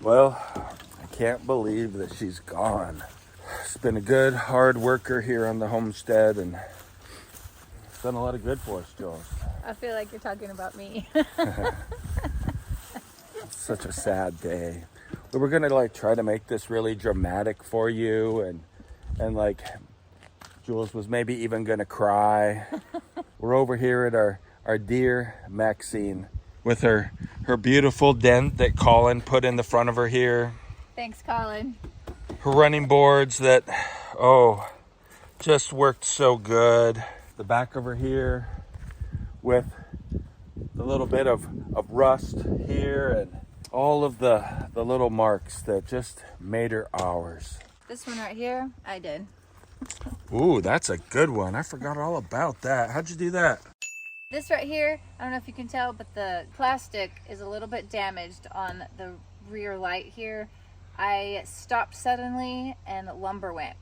Well, I can't believe that she's gone. She's been a good, hard worker here on the homestead and done a lot of good for us, Jules. I feel like you're talking about me. Such a sad day. We were gonna like try to make this really dramatic for you, and like Jules was maybe even gonna cry. We're over here at our dear Maxine with her beautiful dent that Colin put in the front of her here. Thanks, Colin. Her running boards that, oh, just worked so good. The back of her here with the little bit of rust here and all of the little marks that just made her ours. This one right here, I did. Ooh, that's a good one. I forgot all about that. How'd you do that? This right here, I don't know if you can tell, but the plastic is a little bit damaged on the rear light here. I stopped suddenly and lumber went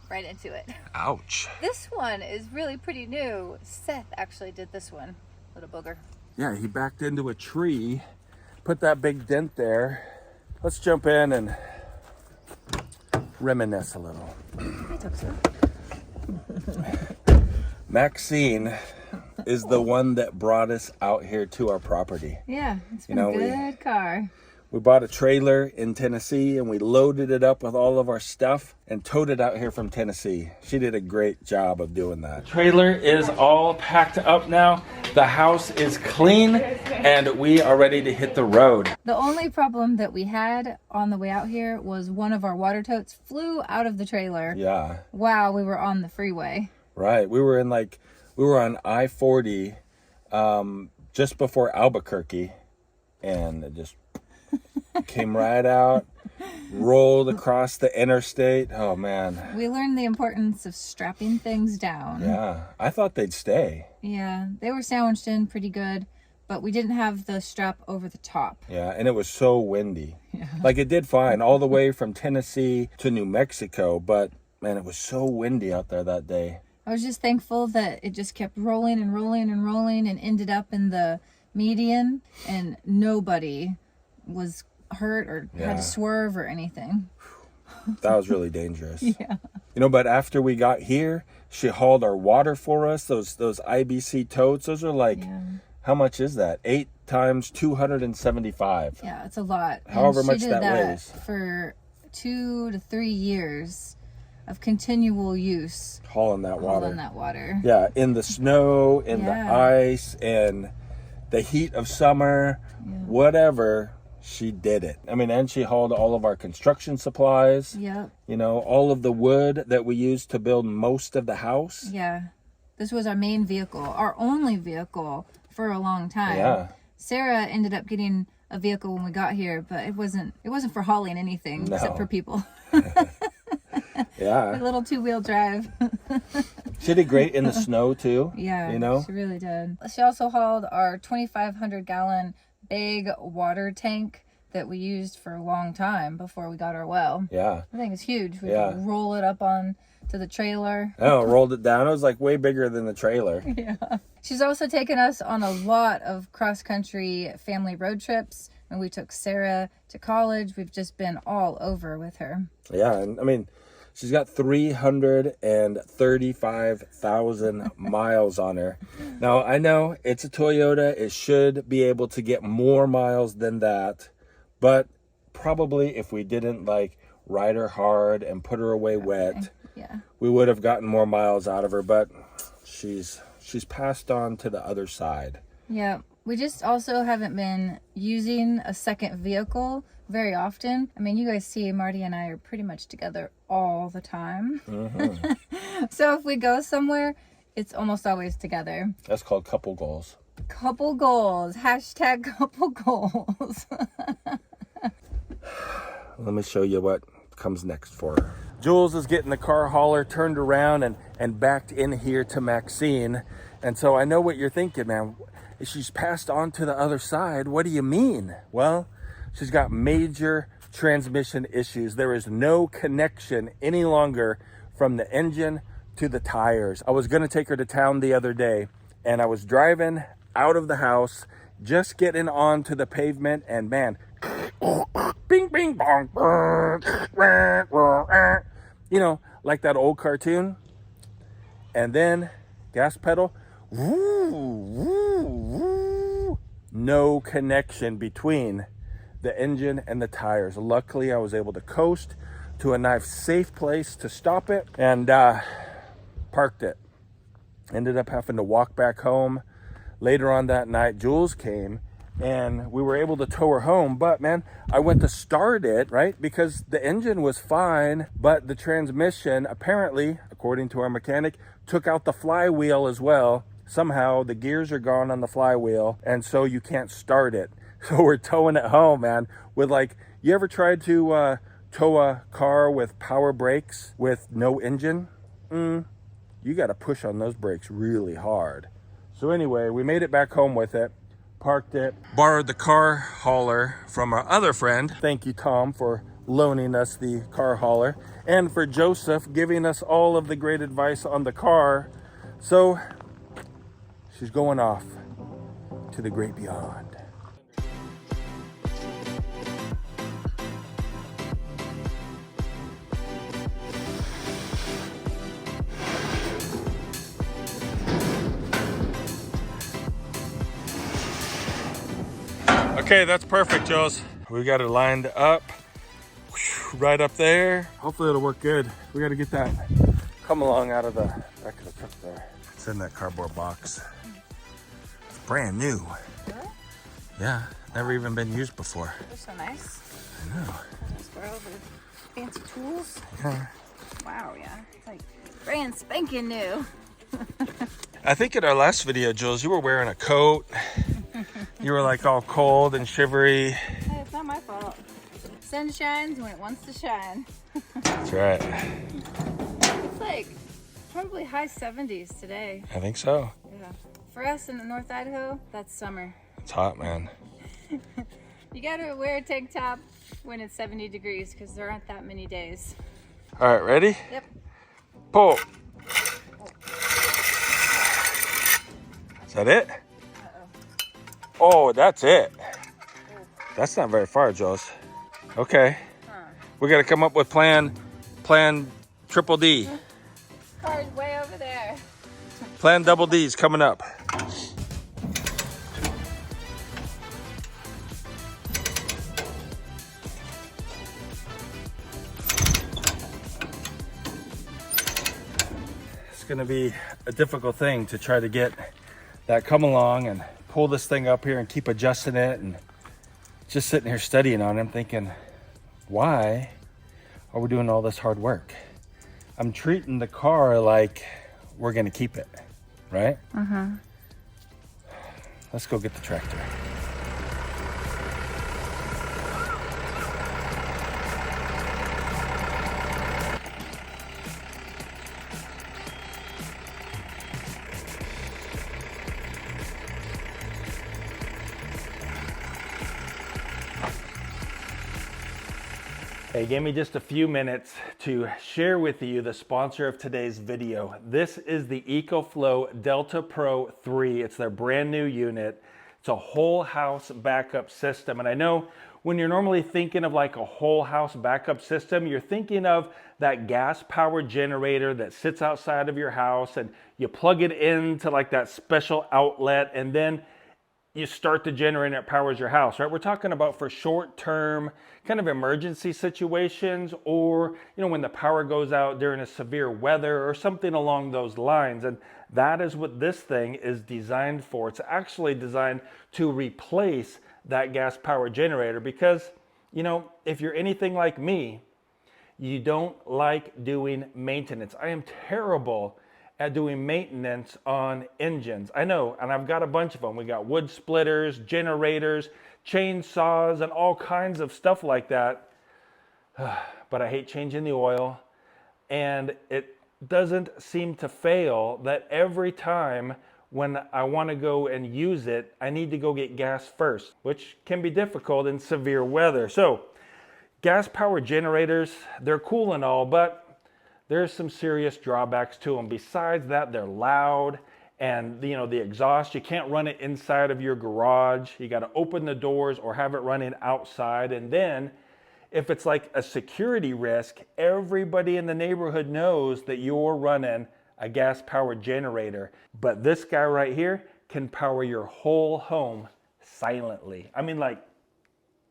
right into it. Ouch. This one is really pretty new. Seth actually did this one, little booger. Yeah, he backed into a tree, put that big dent there. Let's jump in and reminisce a little. I took some. Maxine is the one that brought us out here to our property. Yeah, it's been a good car. We bought a trailer in Tennessee and we loaded it up with all of our stuff and towed it out here from Tennessee. She did a great job of doing that. Trailer is all packed up now. The house is clean and we are ready to hit the road. The only problem that we had on the way out here was one of our water totes flew out of the trailer. Yeah. While we were on the freeway. Right. We were on I-40 just before Albuquerque and it just came right out, rolled across the interstate. Oh man. We learned the importance of strapping things down. Yeah. I thought they'd stay. Yeah. They were sandwiched in pretty good, but we didn't have the strap over the top. Yeah. And it was so windy. Yeah. Like it did fine all the way from Tennessee to New Mexico, but man, it was so windy out there that day. I was just thankful that it just kept rolling and rolling and rolling and ended up in the median and nobody was hurt or had to swerve or anything. That was really dangerous. Yeah. You know, but after we got here, she hauled our water for us. Those IBC totes, those are like, how much is that? 8 times 275. Yeah, it's a lot. However and much she did that weighs. For 2 to 3 years of continual use. Hauling that water. Yeah, in the snow, in the ice, and the heat of summer, whatever. She did it. I mean, and she hauled all of our construction supplies. Yep. You know, all of the wood that we used to build most of the house. Yeah. This was our main vehicle, our only vehicle for a long time. Yeah. Sarah ended up getting a vehicle when we got here, but it wasn't for hauling anything except for people. Yeah. A little 2-wheel drive. She did great in the snow too. Yeah. You know? She really did. She also hauled our 2,500 gallon big water tank that we used for a long time before we got our well. Yeah. I think it's huge. We could roll it up on to the trailer. Oh, rolled it down. It was like way bigger than the trailer. Yeah. She's also taken us on a lot of cross-country family road trips. When we took Sarah to college, we've just been all over with her. Yeah, and I mean, she's got 335,000 miles on her. Now, I know it's a Toyota. It should be able to get more miles than that. But probably if we didn't like ride her hard and put her away wet, we would have gotten more miles out of her. But she's passed on to the other side. Yeah. We just also haven't been using a second vehicle very often. I mean, you guys see Marty and I are pretty much together all the time. Mm-hmm. So if we go somewhere, it's almost always together. That's called couple goals. Couple goals. Hashtag couple goals. Let me show you what comes next for her. Jules is getting the car hauler turned around and backed in here to Maxine. And so I know what you're thinking, man. She's passed on to the other side. What do you mean? Well, she's got major transmission issues. There is no connection any longer from the engine to the tires. I was going to take her to town the other day, and I was driving out of the house, just getting onto the pavement, and man, bing, bing, bong, you know, like that old cartoon. And then gas pedal, woo, woo, woo. No connection between the engine and the tires. Luckily, I was able to coast to a nice safe place to stop it and parked it. Ended up having to walk back home. Later on that night, Jules came and we were able to tow her home. But man, I went to start it, right? Because the engine was fine, but the transmission, apparently, according to our mechanic, took out the flywheel as well. Somehow the gears are gone on the flywheel, and so you can't start it. So we're towing it home, man, with like, you ever tried to tow a car with power brakes with no engine? You got to push on those brakes really hard. So anyway, we made it back home with it, parked it, borrowed the car hauler from our other friend. Thank you, Tom, for loaning us the car hauler, and for Joseph giving us all of the great advice on the car. So she's going off to the great beyond. Okay, that's perfect, Jules. We got it lined up right up there. Hopefully it'll work good. We got to get that come along out of the back of the truck there. It's in that cardboard box. It's brand new. Really? Yeah, never even been used before. They're so nice. I know. Just for all the fancy tools. Yeah. Wow, yeah. It's like brand spanking new. I think in our last video, Jules, you were wearing a coat. You were like all cold and shivery. Hey, it's not my fault. Sun shines when it wants to shine. That's right. It's like probably high 70s today. I think so. Yeah. For us in North Idaho, that's summer. It's hot, man. You gotta wear a tank top when it's 70 degrees because there aren't that many days. All right, ready? Yep. Pull. Is that it? Oh, that's it. That's not very far, Jules. Okay. We got to come up with plan triple D. Car's way over there. Plan double D's coming up. It's going to be a difficult thing to try to get that come along and pull this thing up here and keep adjusting it, and just sitting here studying on it. I'm thinking, why are we doing all this hard work? I'm treating the car like we're gonna keep it, right? Let's go get the tractor. Hey, give me just a few minutes to share with you the sponsor of today's video. This is the EcoFlow Delta Pro 3. It's their brand new unit. It's a whole house backup system. And I know when you're normally thinking of like a whole house backup system, you're thinking of that gas powered generator that sits outside of your house and you plug it into like that special outlet and then you start the generator and it powers your house, right? We're talking about for short-term kind of emergency situations, or when the power goes out during a severe weather or something along those lines. And that is what this thing is designed for. It's actually designed to replace that gas powered generator because, if you're anything like me, you don't like doing maintenance. I am terrible at doing maintenance on engines. I know, and I've got a bunch of them. We got wood splitters, generators, chainsaws, and all kinds of stuff like that. But I hate changing the oil, and it doesn't seem to fail that every time when I want to go and use it, I need to go get gas first, which can be difficult in severe weather. So gas powered generators, they're cool and all, but there's some serious drawbacks to them. Besides that, they're loud and you know, the exhaust, you can't run it inside of your garage. You got to open the doors or have it running outside. And then if it's like a security risk, everybody in the neighborhood knows that you're running a gas powered generator. But this guy right here can power your whole home silently. I mean, like,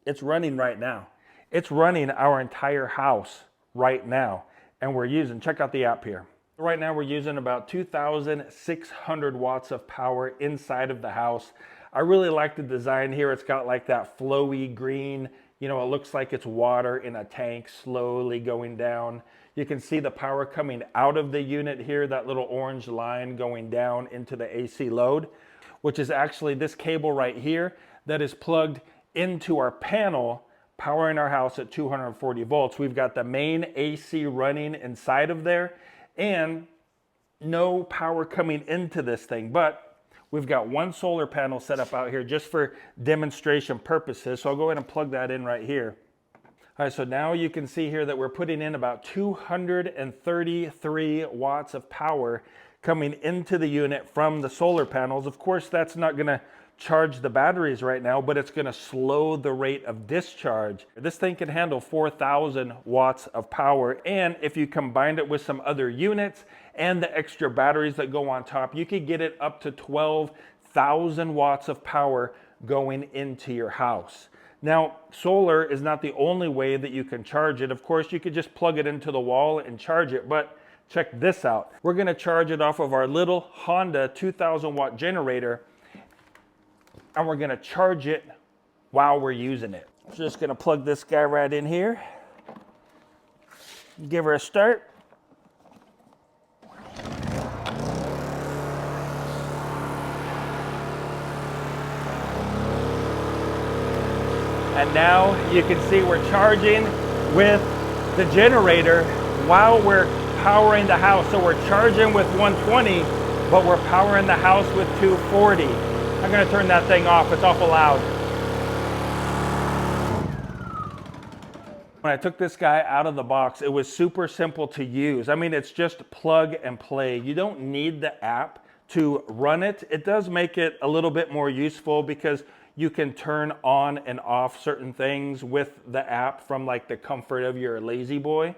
it's running right now. It's running our entire house right now. And we're using, check out the app here. Right now we're using about 2,600 watts of power inside of the house. I really like the design here. It's got like that flowy green, you know, it looks like it's water in a tank slowly going down. You can see the power coming out of the unit here, that little orange line going down into the AC load, which is actually this cable right here that is plugged into our panel powering our house at 240 volts. We've got the main AC running inside of there and no power coming into this thing, but we've got one solar panel set up out here just for demonstration purposes. So I'll go ahead and plug that in right here. All right, so now you can see here that we're putting in about 233 watts of power coming into the unit from the solar panels. Of course, that's not gonna charge the batteries right now, but it's gonna slow the rate of discharge. This thing can handle 4,000 watts of power, and if you combined it with some other units and the extra batteries that go on top, you could get it up to 12,000 watts of power going into your house. Now, solar is not the only way that you can charge it. Of course, you could just plug it into the wall and charge it, but check this out. We're gonna charge it off of our little Honda 2,000 watt generator, and we're gonna charge it while we're using it. So just gonna plug this guy right in here. Give her a start. And now you can see we're charging with the generator while we're powering the house. So we're charging with 120, but we're powering the house with 240. I'm gonna turn that thing off, it's awful loud. When I took this guy out of the box, it was super simple to use. I mean, it's just plug and play. You don't need the app to run it. It does make it a little bit more useful because you can turn on and off certain things with the app from like the comfort of your lazy boy,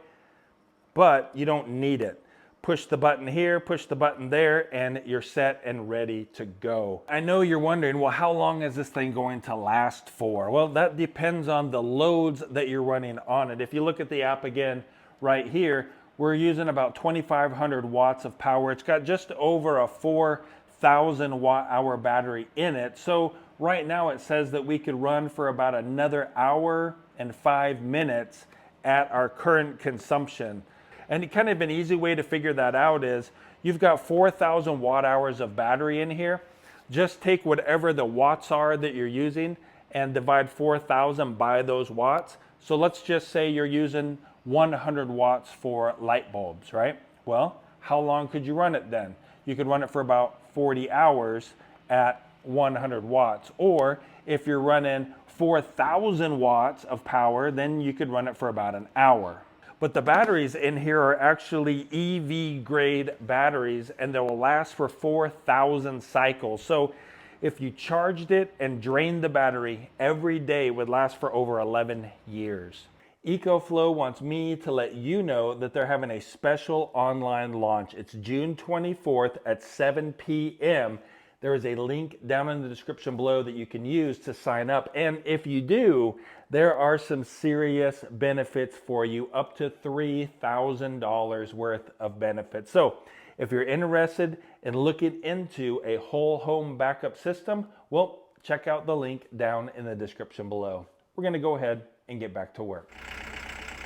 but you don't need it. Push the button here, push the button there, and you're set and ready to go. I know you're wondering, well, how long is this thing going to last for? Well, that depends on the loads that you're running on it. If you look at the app again right here, we're using about 2,500 watts of power. It's got just over a 4,000 watt hour battery in it. So right now it says that we could run for about another hour and 5 minutes at our current consumption. And kind of an easy way to figure that out is you've got 4,000 watt hours of battery in here. Just take whatever the watts are that you're using and divide 4,000 by those watts. So let's just say you're using 100 watts for light bulbs, right? Well, how long could you run it then? You could run it for about 40 hours at 100 watts. Or if you're running 4,000 watts of power, then you could run it for about an hour. But the batteries in here are actually EV grade batteries, and they will last for 4,000 cycles. So if you charged it and drained the battery every day, it would last for over 11 years. EcoFlow wants me to let you know that they're having a special online launch. It's June 24th at 7 p.m. There is a link down in the description below that you can use to sign up. And if you do, there are some serious benefits for you, up to $3,000 worth of benefits. So if you're interested in looking into a whole home backup system, well, check out the link down in the description below. We're gonna go ahead and get back to work.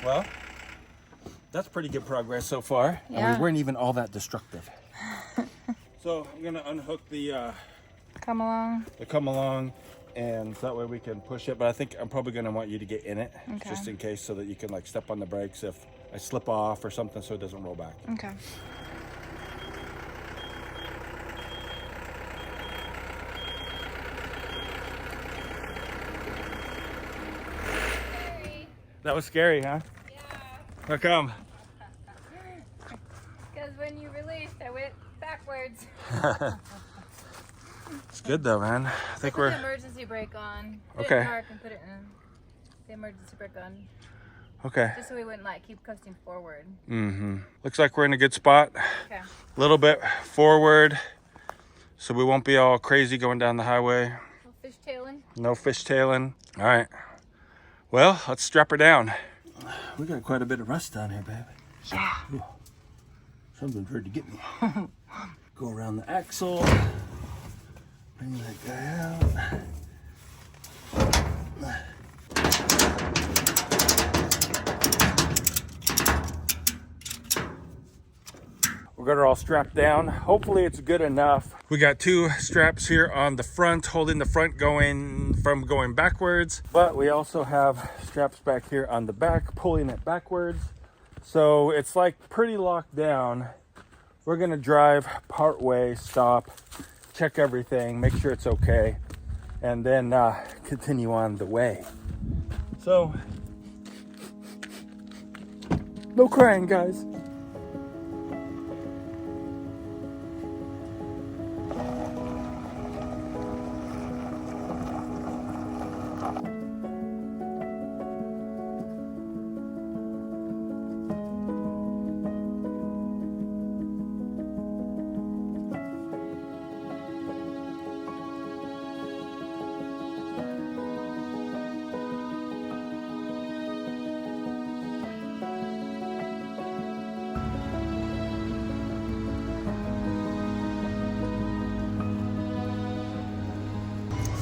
Well, that's pretty good progress so far. Yeah. And we weren't even all that destructive. So I'm gonna unhook the Come along. and so that way we can push it. But I think I'm probably gonna want you to get in it, Okay. just in case, so that you can like step on the brakes if I slip off or something, so it doesn't roll back. Okay. That was scary, huh? Yeah. How come? Because when you released, I went backwards. It's good though, man. I think Put we're the emergency brake on. Okay. Park and put it in the emergency brake on, okay. just so we wouldn't like keep coasting forward. Looks like we're in a good spot. Okay. A little bit forward, so we won't be all crazy going down the highway. No fishtailing. No fishtailing. All right. Well, let's strap her down. We got quite a bit of rust down here, baby. Yeah. Ooh, something's ready to get me. Go around the axle. Bring that guy out. We got her all strapped down. Hopefully it's good enough. We got 2 straps here on the front, holding the front going backwards. But we also have straps back here on the back, pulling it backwards. So it's like pretty locked down. We're gonna drive part way, stop, check everything, make sure it's okay, and then continue on the way. So, no crying, guys.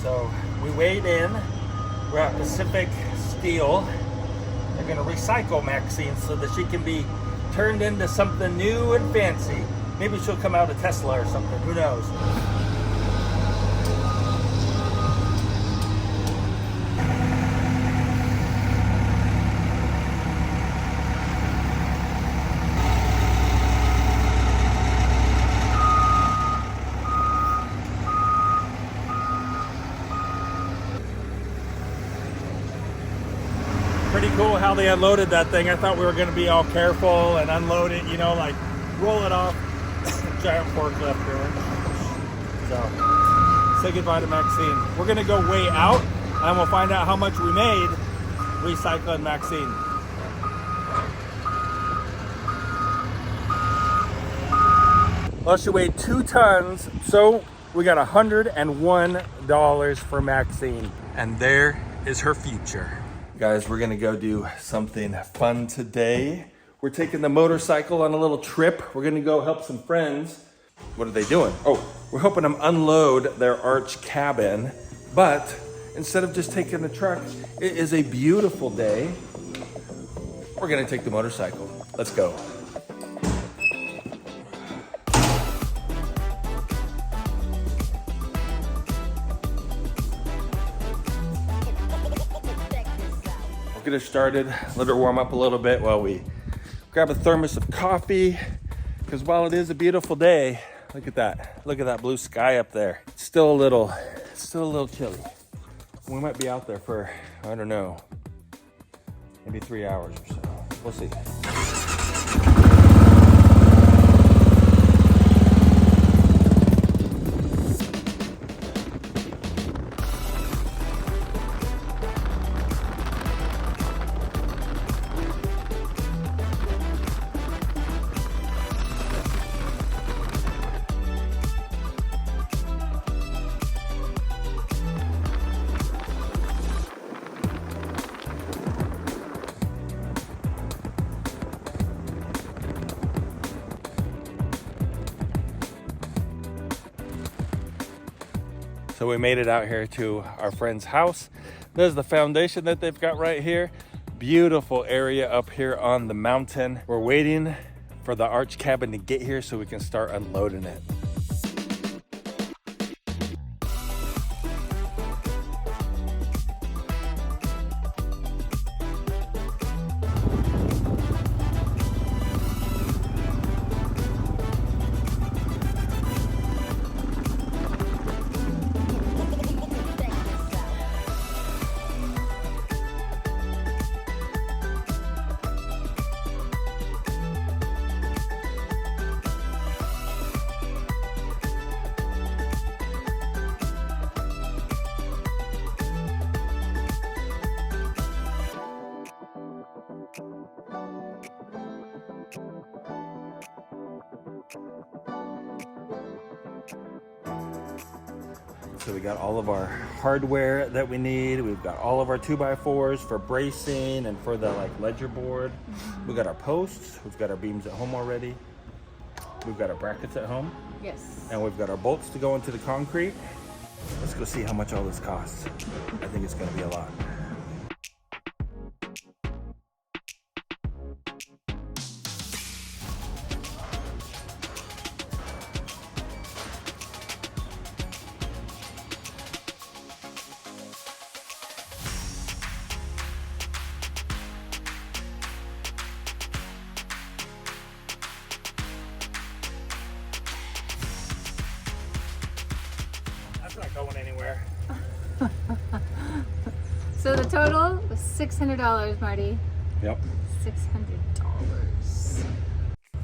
So we weighed in. We're at Pacific Steel. They're gonna recycle Maxine so that she can be turned into something new and fancy. Maybe she'll come out a Tesla or something, who knows? Pretty cool how they unloaded that thing. I thought we were going to be all careful and unload it, you know, like roll it off. Giant forklift here. So, say goodbye to Maxine. We're going to go weigh out and we'll find out how much we made recycling Maxine. Well, she weighed 2 tons, so we got $101 for Maxine. And there is her future. Guys, we're gonna go do something fun today. We're taking the motorcycle on a little trip. We're gonna go help some friends. What are they doing? Oh, we're helping them unload their arch cabin. But instead of just taking the truck, it is a beautiful day. We're gonna take the motorcycle. Let's go. Get her started, let her warm up a little bit while we grab a thermos of coffee, because while it is a beautiful day, look at that blue sky up there. It's still a little chilly. We might be out there for, I don't know, maybe 3 hours or so. We'll see. So we made it out here to our friend's house. There's the foundation that they've got right here. Beautiful area up here on the mountain. We're waiting for the arch cabin to get here so we can start unloading it. So we got all of our hardware that we need. We've got all of our 2x4s for bracing and for the like ledger board. We got our posts. We've got our beams at home already. We've got our brackets at home. Yes. And we've got our bolts to go into the concrete. Let's go see how much all this costs. I think it's gonna be a lot. That's not going anywhere. So the total was $600, Marty. Yep. $600.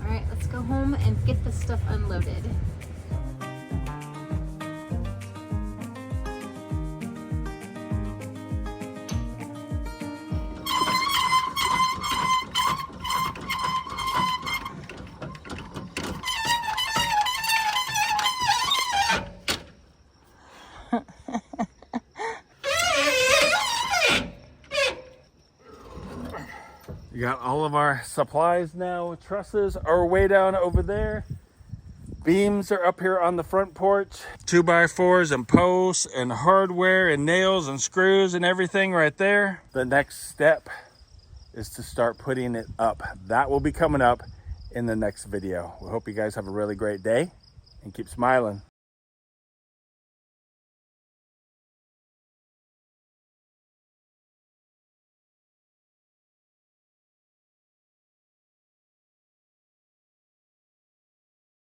All right, let's go home and get the stuff unloaded. We got all of our supplies now. Trusses are way down over there. Beams are up here on the front porch. 2x4s and posts and hardware and nails and screws and everything right there. The next step is to start putting it up. That will be coming up in the next video. We hope you guys have a really great day and keep smiling.